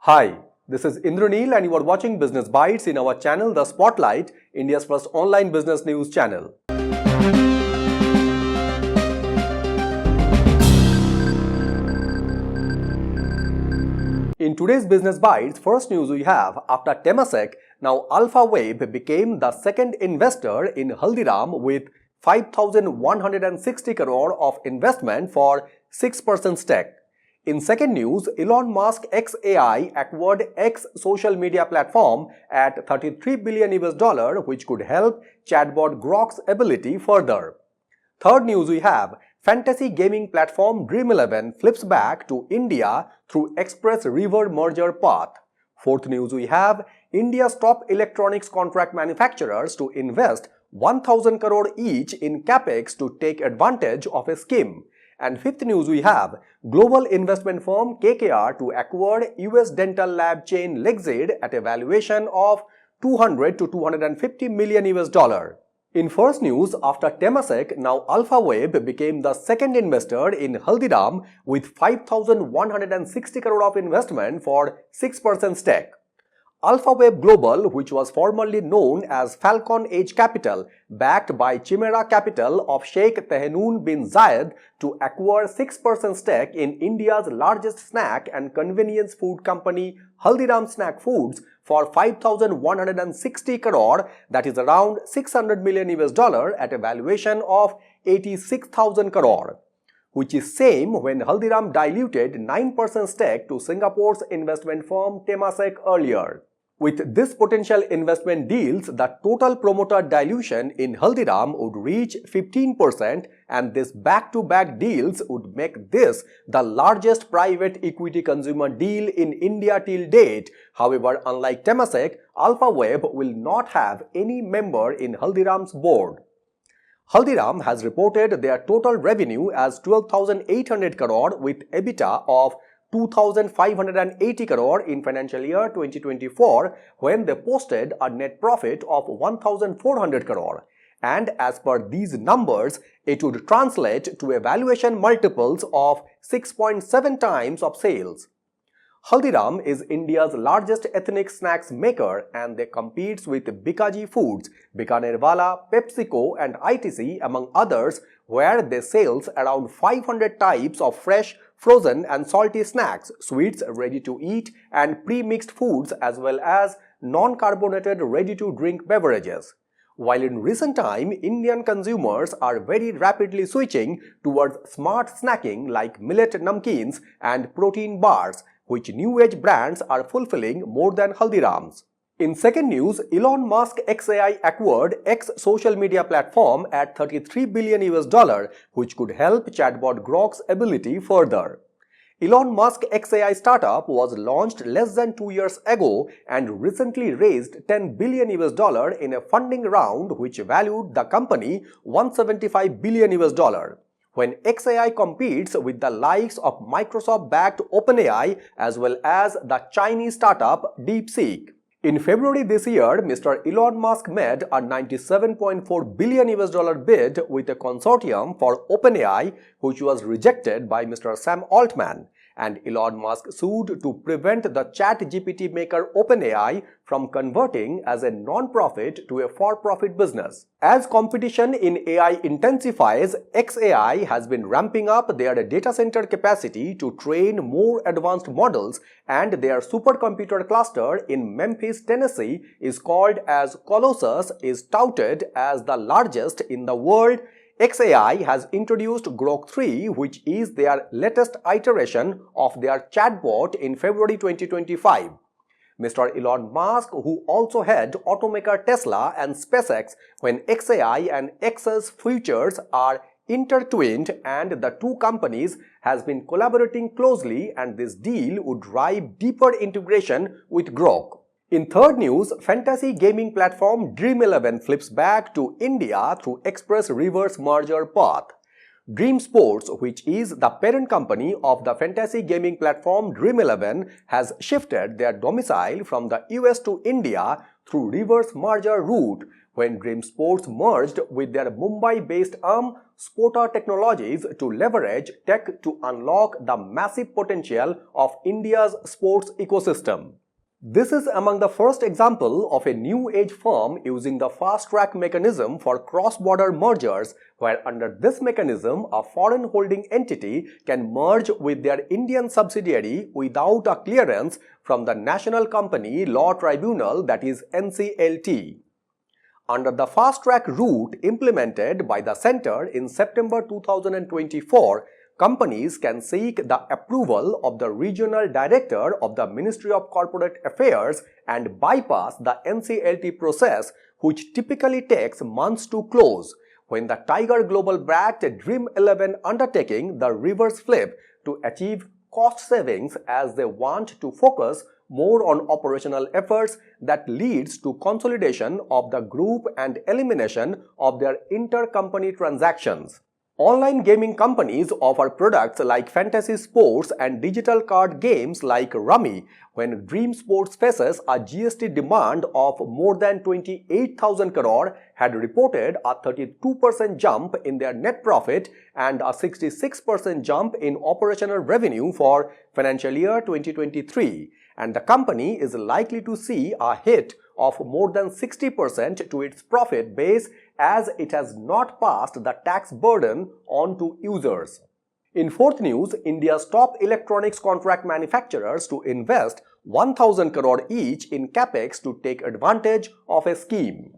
Hi, this is Indraneel and you are watching Business Bites in our channel The Spotlight, India's first online business news channel. In today's Business Bites, first news we have, after Temasek, now Alpha Wave became the second investor in Haldiram with 5,160 crore of investment for 6% stake. In second news, Elon Musk XAI acquired X social media platform at $33 billion which could help chatbot Grok's ability further. Third news we have, fantasy gaming platform Dream11 flips back to India through Express River merger path. Fourth news we have, India's top electronics contract manufacturers to invest 1,000 crore each in capex to take advantage of a scheme. And fifth news we have, global investment firm KKR to acquire US dental lab chain Lexid at a valuation of 200 to 250 million US dollar. In first news, after Temasek, now Alpha Wave became the second investor in Haldiram with 5,160 crore of investment for 6% stake. Alpha Wave Global, which was formerly known as Falcon Edge Capital, backed by Chimera Capital of Sheikh Tehenoon bin Zayed to acquire 6% stake in India's largest snack and convenience food company Haldiram Snack Foods for 5,160 crore, that is around $600 million at a valuation of 86,000 crore. Which is same when Haldiram diluted 9% stake to Singapore's investment firm Temasek earlier. With this potential investment deals, the total promoter dilution in Haldiram would reach 15% and this back-to-back deals would make this the largest private equity consumer deal in India till date. However, unlike Temasek, Alpha Wave will not have any member in Haldiram's board. Haldiram has reported their total revenue as 12,800 crore with EBITDA of 2,580 crore in financial year 2024 when they posted a net profit of 1,400 crore. And as per these numbers, it would translate to a valuation multiples of 6.7 times of sales. Haldiram is India's largest ethnic snacks maker and they compete with Bikaji Foods, Bikanerwala, PepsiCo and ITC among others, where they sell around 500 types of fresh, frozen and salty snacks, sweets, ready-to-eat and pre-mixed foods as well as non-carbonated ready-to-drink beverages. While in recent time, Indian consumers are very rapidly switching towards smart snacking like millet namkeens and protein bars, which new age brands are fulfilling more than Haldiram's. In second news, Elon Musk XAI acquired X social media platform at $33 billion which could help chatbot Grok's ability further. Elon Musk XAI startup was launched less than 2 years ago and recently raised $10 billion in a funding round which valued the company $175 billion. When XAI competes with the likes of Microsoft-backed OpenAI as well as the Chinese startup DeepSeek. In February this year, Mr. Elon Musk made a $97.4 billion bid with a consortium for OpenAI, which was rejected by Mr. Sam Altman. And Elon Musk sued to prevent the ChatGPT maker OpenAI from converting as a non-profit to a for-profit business. As competition in AI intensifies, XAI has been ramping up their data center capacity to train more advanced models, and their supercomputer cluster in Memphis, Tennessee is called as Colossus, is touted as the largest in the world. XAI has introduced Grok 3, which is their latest iteration of their chatbot in February 2025. Mr. Elon Musk, who also had automaker Tesla and SpaceX when XAI and X's futures are intertwined, and the two companies has been collaborating closely, and this deal would drive deeper integration with Grok. In third news, fantasy gaming platform Dream11 flips back to India through Express Reverse merger path. Dream Sports, which is the parent company of the fantasy gaming platform Dream11, has shifted their domicile from the US to India through reverse merger route when Dream Sports merged with their Mumbai-based arm Sporta Technologies to leverage tech to unlock the massive potential of India's sports ecosystem. This is among the first example of a new age firm using the fast-track mechanism for cross-border mergers, where under this mechanism a foreign holding entity can merge with their Indian subsidiary without a clearance from the National Company Law Tribunal, that is NCLT. Under the fast-track route implemented by the Centre in September 2024, companies can seek the approval of the Regional Director of the Ministry of Corporate Affairs and bypass the NCLT process, which typically takes months to close, when the Tiger Global-backed Dream 11 undertaking the reverse flip to achieve cost savings, as they want to focus more on operational efforts that leads to consolidation of the group and elimination of their intercompany transactions. Online gaming companies offer products like fantasy sports and digital card games like Rummy, when Dream Sports faces a GST demand of more than 28,000 crore, had reported a 32% jump in their net profit and a 66% jump in operational revenue for financial year 2023, and the company is likely to see a hit of more than 60% to its profit base, as it has not passed the tax burden on to users. In fourth news, India's top electronics contract manufacturers to invest 1,000 crore each in capex to take advantage of a scheme.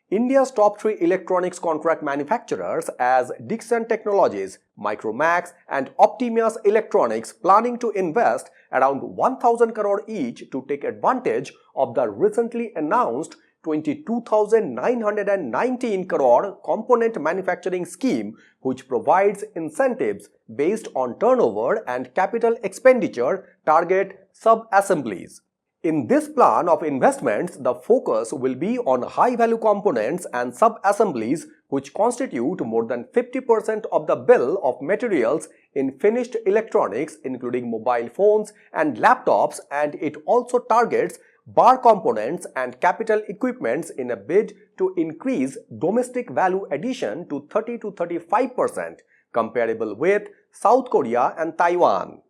India's top three electronics contract manufacturers as Dixon Technologies, Micromax and Optimus Electronics planning to invest around 1,000 crore each to take advantage of the recently announced 22,919 crore component manufacturing scheme, which provides incentives based on turnover and capital expenditure target sub-assemblies. In this plan of investments, the focus will be on high-value components and sub-assemblies, which constitute more than 50% of the bill of materials in finished electronics, including mobile phones and laptops, and it also targets bar components and capital equipments in a bid to increase domestic value addition to 30 to 35%, comparable with South Korea and Taiwan.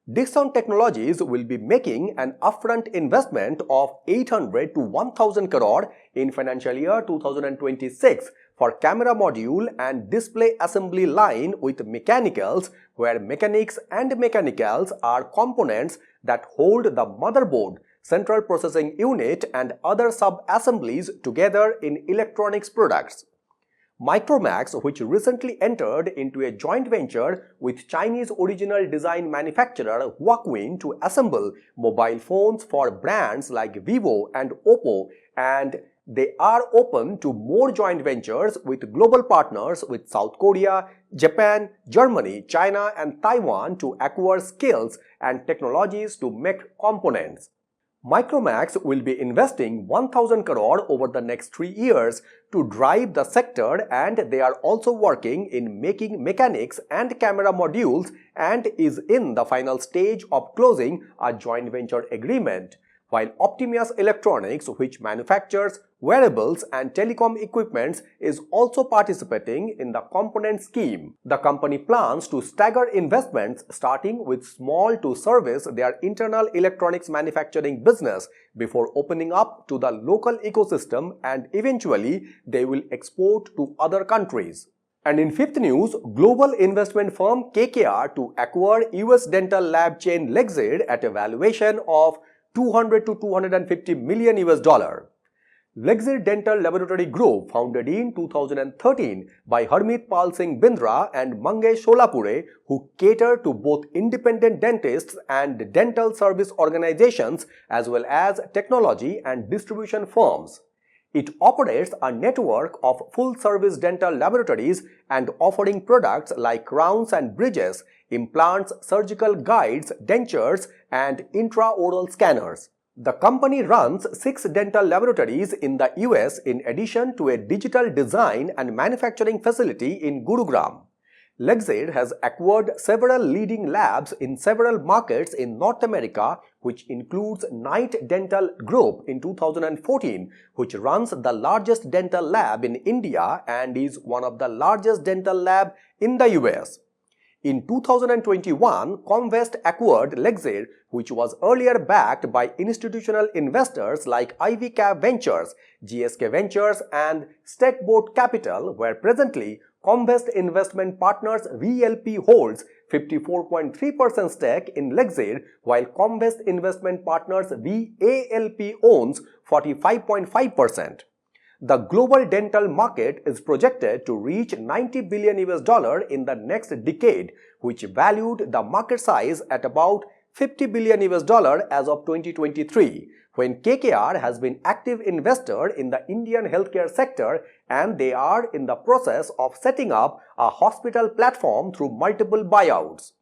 Dixon Technologies will be making an upfront investment of 800 to 1,000 crore in financial year 2026 for camera module and display assembly line with mechanicals, where mechanics and mechanicals are components that hold the motherboard, central processing unit and other sub-assemblies together in electronics products. Micromax, which recently entered into a joint venture with Chinese original design manufacturer Huawei to assemble mobile phones for brands like Vivo and Oppo, and they are open to more joint ventures with global partners with South Korea, Japan, Germany, China and Taiwan to acquire skills and technologies to make components. Micromax will be investing 1,000 crore over the next 3 years to drive the sector, and they are also working in making mechanics and camera modules and is in the final stage of closing a joint venture agreement. While Optimus Electronics, which manufactures wearables and telecom equipments, is also participating in the component scheme. The company plans to stagger investments, starting with small to service their internal electronics manufacturing business before opening up to the local ecosystem, and eventually they will export to other countries. And in fifth news, global investment firm KKR to acquire US dental lab chain Lexid at a valuation of 200 to 250 million US dollar. Lexid Dental Laboratory Group, founded in 2013 by Harmeet Pal Singh Bindra and Mangesh Sholapure, who cater to both independent dentists and dental service organizations as well as technology and distribution firms. It operates a network of full-service dental laboratories and offering products like crowns and bridges, implants, surgical guides, dentures, and intraoral scanners. The company runs 6 dental laboratories in the US in addition to a digital design and manufacturing facility in Gurugram. Lexair has acquired several leading labs in several markets in North America, which includes Knight Dental Group in 2014, which runs the largest dental lab in India and is one of the largest dental lab in the US. In 2021, Comvest acquired Lexair, which was earlier backed by institutional investors like IVCAP Ventures, GSK Ventures and Stakeboat Capital, where presently Comvest Investment Partners VLP holds 54.3% stake in Lexair, while Comvest Investment Partners VALP owns 45.5%. The global dental market is projected to reach $90 billion in the next decade, which valued the market size at about $50 billion as of 2023, when KKR has been active investor in the Indian healthcare sector and they are in the process of setting up a hospital platform through multiple buyouts.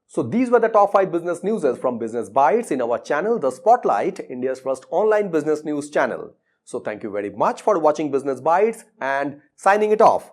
So these were the top 5 business news from Business Bytes in our channel, The Spotlight, India's first online business news channel. So thank you very much for watching Business Bytes and signing it off.